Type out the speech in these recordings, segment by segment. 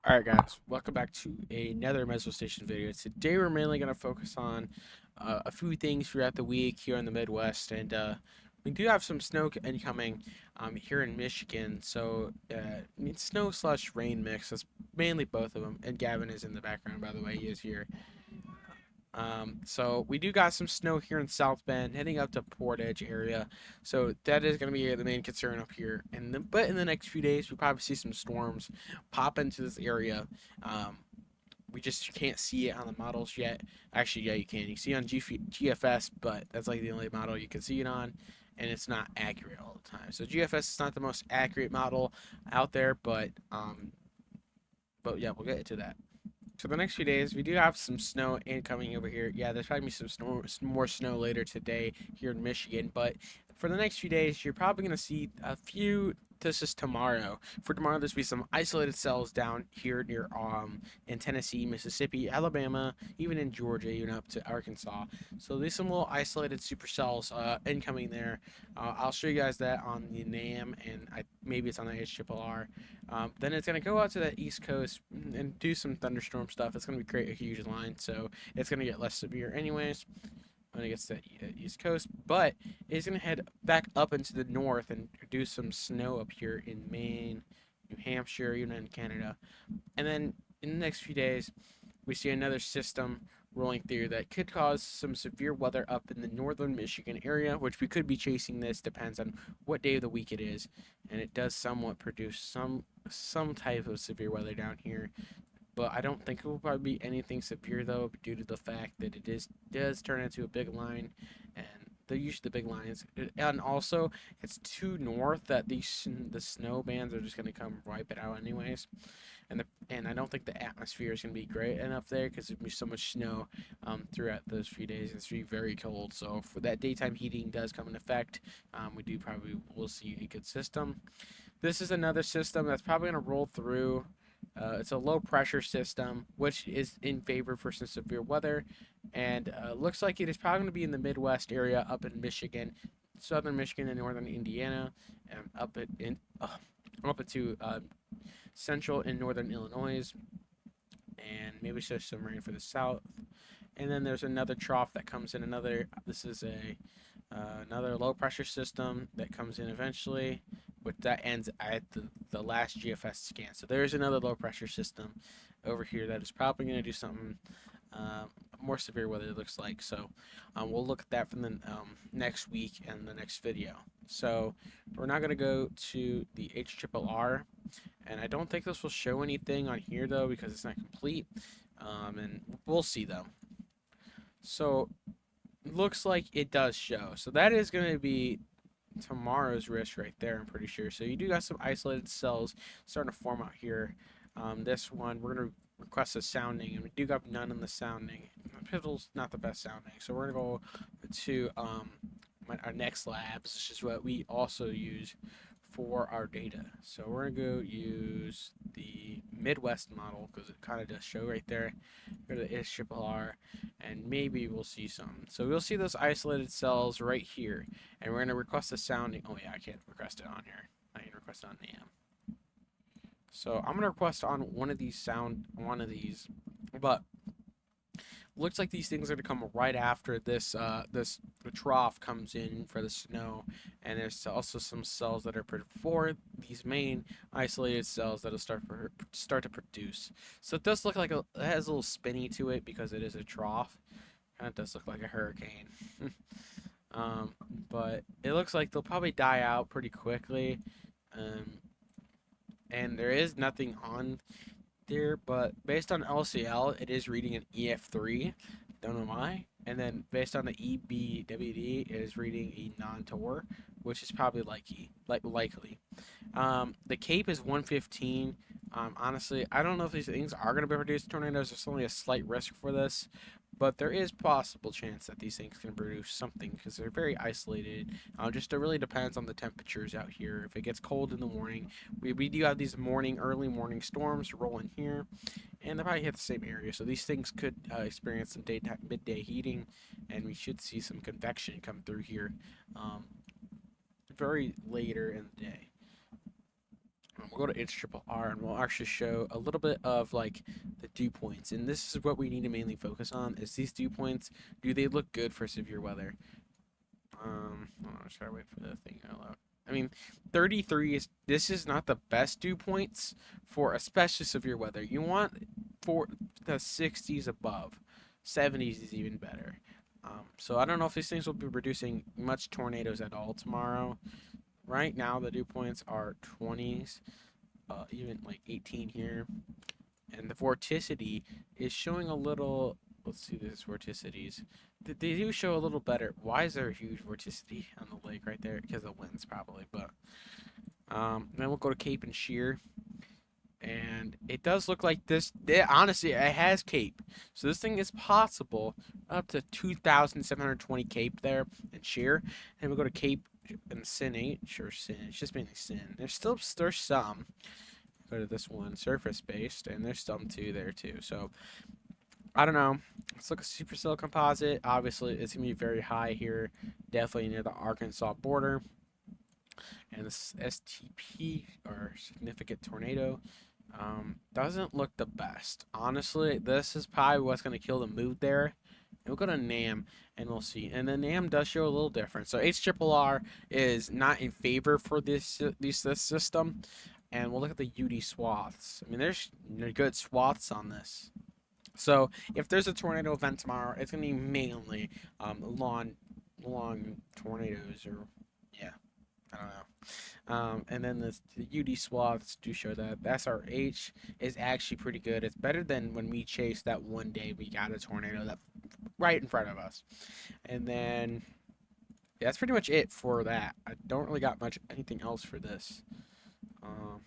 Alright guys, welcome back to another Meso Station video. Today we're mainly going to focus on a few things throughout the week here in the Midwest, and we do have some snow incoming here in Michigan, so it's snow slash rain mix. That's mainly both of them, and Gavin is in the background, by the way. He is here. So we do got some snow here in South Bend, heading up to Port Edge area. So that is going to be the main concern up here. But in the next few days, we probably see some storms pop into this area. Um, we just can't see it on the models yet. Actually, yeah, you can. You can see it on GFS, but that's like the only model you can see it on, and it's not accurate all the time. So GFS is not the most accurate model out there, but yeah, we'll get into that. So the next few days, we do have some snow incoming over here. Yeah, there's probably some more snow later today here in Michigan. But for the next few days, you're probably going to see a few. This is tomorrow. For tomorrow, there's be some isolated cells down here near in Tennessee, Mississippi, Alabama, even in Georgia, even up to Arkansas. So there's some little isolated supercells incoming there. I'll show you guys that on the NAM, and maybe it's on the HRRR. Then it's going to go out to the East Coast and do some thunderstorm stuff. It's going to create a huge line, so it's going to get less severe anyways when it gets to the East Coast. But it's going to head back up into the north and do some snow up here in Maine, New Hampshire, even in Canada. And then in the next few days, we see another system rolling through that could cause some severe weather up in the northern Michigan area, which we could be chasing. This depends on what day of the week it is, and it does somewhat produce some type of severe weather down here. But I don't think it will probably be anything severe though, due to the fact that does turn into a big line, and they're usually the big lines. And also, it's too north that the snow bands are just gonna come wipe it out anyways. And I don't think the atmosphere is gonna be great enough there because there's gonna be so much snow throughout those few days. It's gonna be very cold. So for that daytime heating does come in effect, we do probably will see a good system. This is another system that's probably gonna roll through. It's a low pressure system, which is in favor for some severe weather, and looks like it is probably going to be in the Midwest area, up in Michigan, southern Michigan, and northern Indiana, and up into central and northern Illinois, and maybe just some rain for the south. And then there's another trough that comes in. This is another low pressure system that comes in eventually, which that ends at the last GFS scan. So there's another low pressure system over here that is probably going to do something more severe weather, it looks like. So we'll look at that from the next week and the next video. So we're now going to go to the HRRR, and I don't think this will show anything on here though because it's not complete, and we'll see though. So looks like it does show. So that is going to be tomorrow's risk right there, I'm pretty sure. So you do got some isolated cells starting to form out here. This one, we're going to request a sounding, and we do got none in the sounding. Pivotal's not the best sounding. So we're going to go to our next labs, which is what we also use for our data. So we're going to go use the Midwest model because it kind of does show right there. Go to the HRRR, and maybe we'll see some. So we'll see those isolated cells right here, and we're going to request a sounding. Oh yeah, I can't request it on here. I need to request it on NAM. So I'm going to request on one of these, but looks like these things are going to come right after this the trough comes in for the snow, and there's also some cells that are before these main isolated cells that'll start to produce. So it does look like it has a little spinny to it because it is a trough. Kind of does look like a hurricane. um, but it looks like they'll probably die out pretty quickly. And there is nothing on there, but based on LCL, it is reading an EF3. Don't know why. And then based on the EBWD, it is reading a non-Tor, which is probably likely. The Cape is 115. Honestly, I don't know if these things are going to be produced tornadoes. There's only a slight risk for this, but there is possible chance that these things can produce something because they're very isolated. Just it really depends on the temperatures out here. If it gets cold in the morning, we do have these early morning storms rolling here, and they probably hit the same area. So these things could experience some midday heating, and we should see some convection come through here very later in the day. We'll go to HRRR and we'll actually show a little bit of like the dew points. And this is what we need to mainly focus on is these dew points. Do they look good for severe weather? Hold on, just gotta wait for the thing to load. I mean, 33 is, this is not the best dew points for especially severe weather. You want for the 60s above. 70s is even better. So I don't know if these things will be producing much tornadoes at all tomorrow. Right now, the dew points are 20s, even like 18 here. And the vorticity is showing a little. Let's see these vorticities. They do show a little better. Why is there a huge vorticity on the lake right there? Because of winds, probably. But then we'll go to Cape and Sheer, and it does look like this. Honestly, it has Cape, so this thing is possible up to 2,720 Cape there and Sheer. And we'll go to Cape and Sin 8. Sure, Sin. It's just mainly Sin. There's some. Go to this one, surface based, and there's some too there too. So I don't know. Let's look at supercell composite. Obviously, it's gonna be very high here, definitely near the Arkansas border. And this STP or significant tornado doesn't look the best. Honestly, this is probably what's gonna kill the mood there. And we'll go to NAM and we'll see. And the NAM does show a little different. So HRRR is not in favor for this system. And we'll look at the UD swaths. I mean, there's good swaths on this. So if there's a tornado event tomorrow, it's gonna be mainly long tornadoes or yeah, I don't know. And then the UD swaths do show that the SRH is actually pretty good. It's better than when we chased that one day we got a tornado that right in front of us. And then yeah, that's pretty much it for that. I don't really got much anything else for this. Um,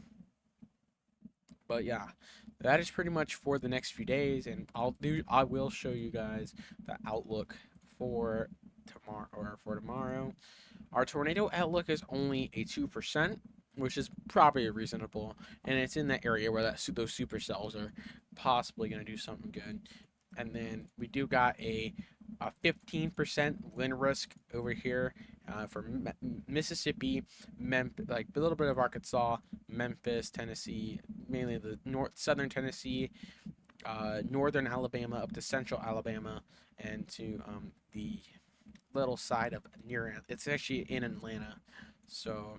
but yeah, that is pretty much for the next few days, and I will show you guys the outlook for tomorrow. Our tornado outlook is only a 2%, which is probably reasonable, and it's in that area where those supercells are possibly going to do something good. And then we do got a 15% wind risk over here for Mississippi, like a little bit of Arkansas, Memphis, Tennessee, mainly the southern Tennessee, northern Alabama up to central Alabama, and to the little side of near. It's actually in Atlanta, so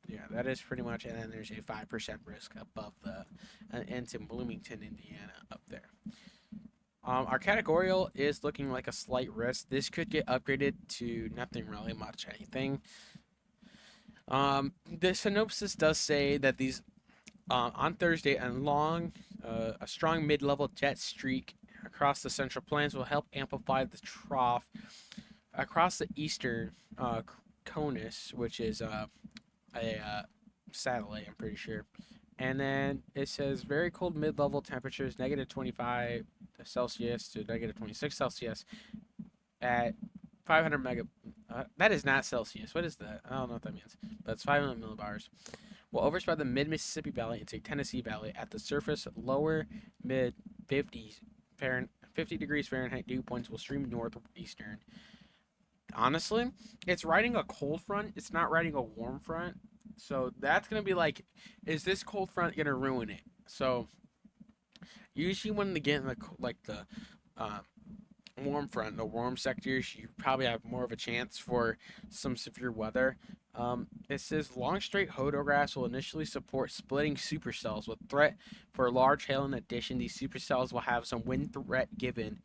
yeah, that is pretty much. And then there's a 5% risk above the into Bloomington, Indiana, up there. Our categorical is looking like a slight risk. This could get upgraded to nothing really much anything. The synopsis does say that these on Thursday a strong mid-level jet streak across the central plains will help amplify the trough across the eastern conus, which is a satellite, I'm pretty sure. And then it says very cold mid-level temperatures, negative 25 Celsius to negative 26 Celsius at 500 mega. That is not Celsius. What is that? I don't know what that means, but it's 500 millibars. Will overspread the mid-Mississippi Valley into Tennessee Valley at the surface. Lower mid 50s 50 degrees Fahrenheit dew points will stream northeastern. Honestly, it's riding a cold front. It's not riding a warm front. So that's gonna be like, is this cold front gonna ruin it? So usually when they get in the uh, warm front, the warm sectors, you probably have more of a chance for some severe weather. It says long straight hodograph will initially support splitting supercells with threat for large hail. In addition, these supercells will have some wind threat given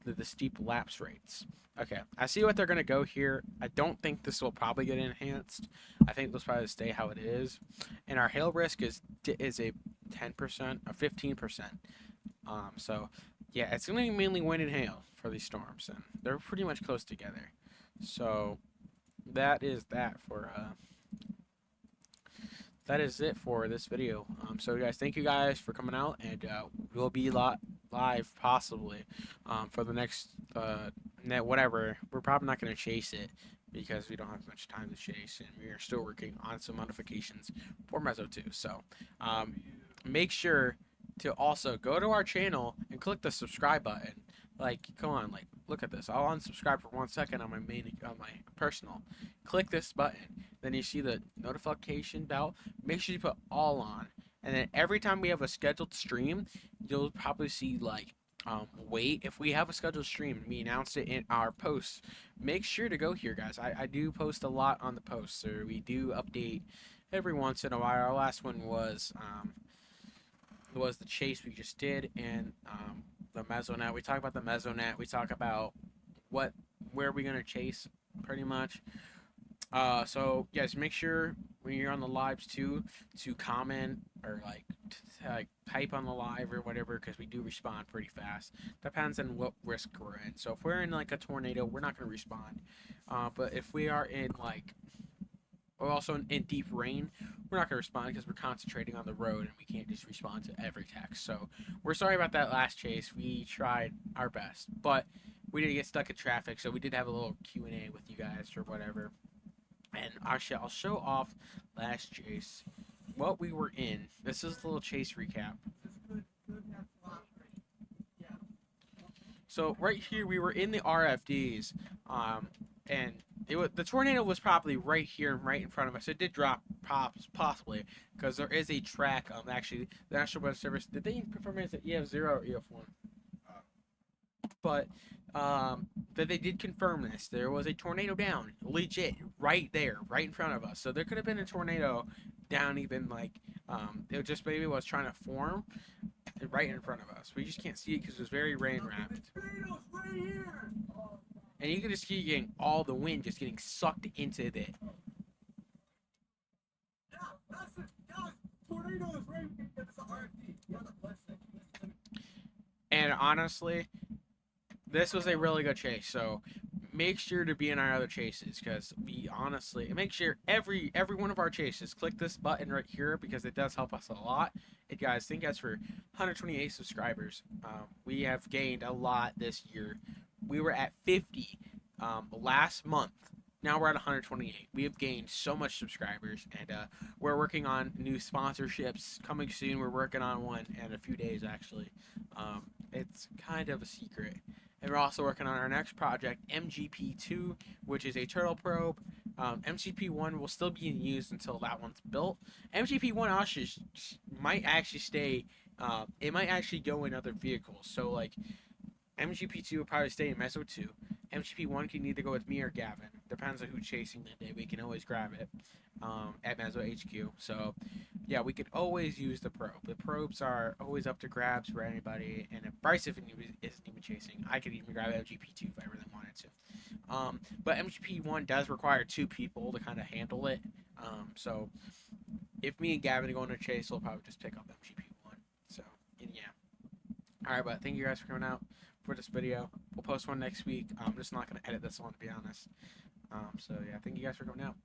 the steep lapse rates. Okay, I see what they're gonna go here. I don't think this will probably get enhanced. I think this will probably stay how it is. And our hail risk is a 10% or 15%. So yeah, it's gonna be mainly wind and hail for these storms, and they're pretty much close together. So that is that is it for this video. So guys, thank you guys for coming out, and we'll be live possibly for the next net whatever. We're probably not going to chase it because we don't have much time to chase, and we are still working on some modifications for Meso 2. So make sure to also go to our channel and click the subscribe button. Like, come on, like, look at this. I'll unsubscribe for 1 second on my personal. Click this button then you see the notification bell. Make sure you put all on. And then every time we have a scheduled stream, you'll probably see like wait, if we have a scheduled stream, we announced it in our posts. Make sure to go here, guys. I do post a lot on the posts, so we do update every once in a while. Our last one was the chase we just did, and the mesonet. We talk about the mesonet. We talk about what where we're gonna chase, pretty much. So yes, make sure when you're on the lives too to comment or like like type on the live or whatever, because we do respond pretty fast. Depends on what risk we're in. So if we're in like a tornado, we're not gonna respond. But if we are in like or also in deep rain, we're not going to respond because we're concentrating on the road and we can't just respond to every text. So we're sorry about that last chase. We tried our best, but we did get stuck in traffic. So we did have a little Q&A with you guys or whatever. And I'll show off last chase, what we were in. This is a little chase recap. So right here, we were in the RFDs, and the tornado was probably right here, right in front of us. It did drop possibly because there is a track. Actually, the National Weather Service, did they confirm is it EF0 or EF1? But that they did confirm this. There was a tornado down, legit, right there, right in front of us. So there could have been a tornado down, even like it just maybe was trying to form right in front of us. We just can't see it because it was very rain wrapped. And you can just keep getting all the wind just getting sucked into it. And honestly, this was a really good chase. So make sure to be in our other chases, because we honestly make sure every one of our chases, click this button right here because it does help us a lot. And guys, thank you guys for 128 subscribers. We have gained a lot this year. We were at 50 last month. Now we're at 128. We have gained so much subscribers, and we're working on new sponsorships coming soon. We're working on one in a few days, actually. It's kind of a secret. And we're also working on our next project, MGP2, which is a turtle probe. MGP1 will still be in use until that one's built. MGP1 also might actually stay. It might actually go in other vehicles. So like MGP2 will probably stay in Meso 2. MGP1 can either go with me or Gavin. Depends on who's chasing that day. We can always grab it at Meso HQ. So yeah, we could always use the probe. The probes are always up to grabs for anybody. And if Bryce isn't even chasing, I could even grab MGP2 if I really wanted to. But MGP1 does require 2 people to kind of handle it. So if me and Gavin go on a chase, we'll probably just pick up MGP1. So, and yeah. Alright, but thank you guys for coming out for this video. We'll post one next week. I'm just not going to edit this one, to be honest. So yeah, thank you guys for coming out.